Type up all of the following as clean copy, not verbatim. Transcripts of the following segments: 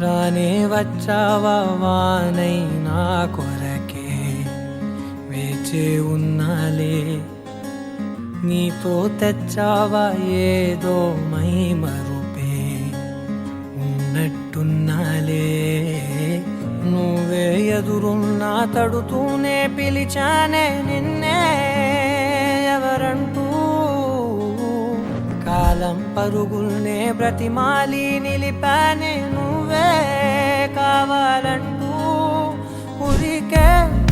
రానే వచ్చావా వానై నా కొరకే వేచే ఉన్నాలే నీతో తెచ్చావా ఏదో మై మరుపే ఉన్నట్టున్నాలే నువ్వే ఎదురున్నా తడుతూనే పిలిచానే నిన్నే ఎవరంటూ కాలం పరుగుల్నే బ్రతిమాలి నిలిపానే నువ్వే కావాలంటూ ఉరికే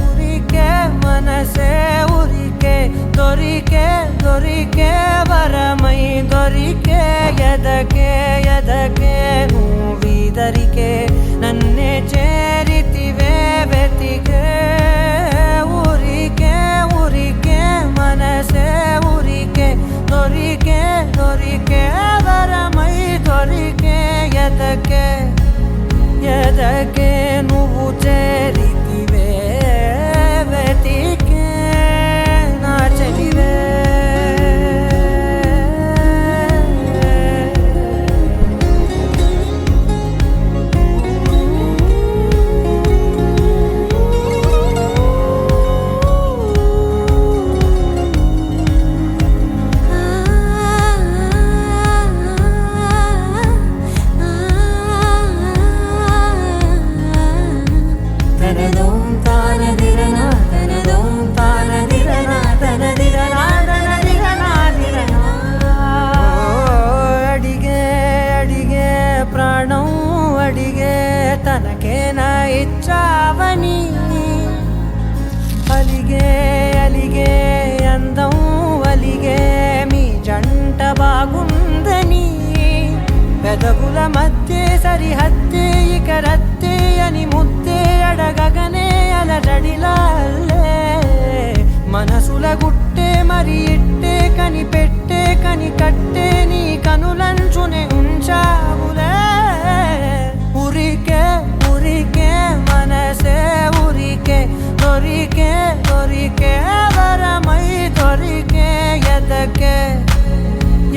ఉరికే మనసే ఉరికే దొరికే దొరికే వరమై దొరికే ఎదకే ఎదకే నువ్విదరికే నన్నే చేరితివే వెతికే ఉరికే ఉరికే మనసే ఉరికే దొరికే దొరికే వరమై దొరికే ఎదకే ఎదకే నువ్వు చేరితివే వెతికే నా చెలివే తనకేనా ఇచ్చావని అలిగే అలిగే అందం అలిగే మీ జంట బాగుందని పెదవుల మధ్య సరిహద్దే ఇక రద్దే అని ముద్దే అడగగనే అలజడిలాల్లే మనసుల గుట్టే మరి ఇట్టే కనిపెట్టే కని కట్టే నీ కనులంచునే ఉంచావులే ఉరికే ఉరికే మనసే ఉరికే దొరికే దొరికే వరమై దొరికే ఎదకే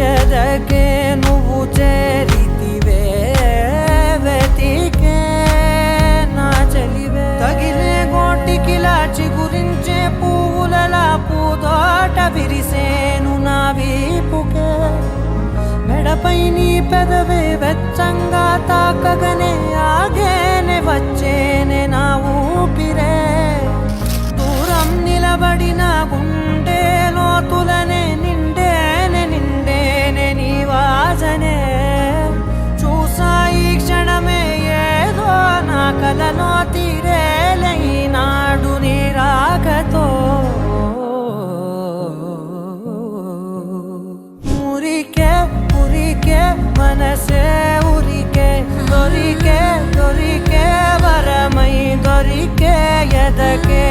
ఎదకే నువ్వు చేరితివే వెతికే నా చెలివే తగిలే గోటికిలా చిగురించే పువ్వులలా పూదోట విరిసేను నా వీపుకే మెడపై నీ పెదవే వెచ్చంగా తాకగనే ఆగేనే వచ్చేనే నా ఊపిరే దూరం నిలబడిన గుండె లోతులనే నిండేనే నిండేనే నీ వాసనే చూసా ఈ క్షణమే ఏదో నా కలలో తీరేలే ఈనాడు నీ రాకతో ఉరికే ఉరికే మనసే ఉరికే దొరికే దొరికే వరమై దొరికే ఎదకే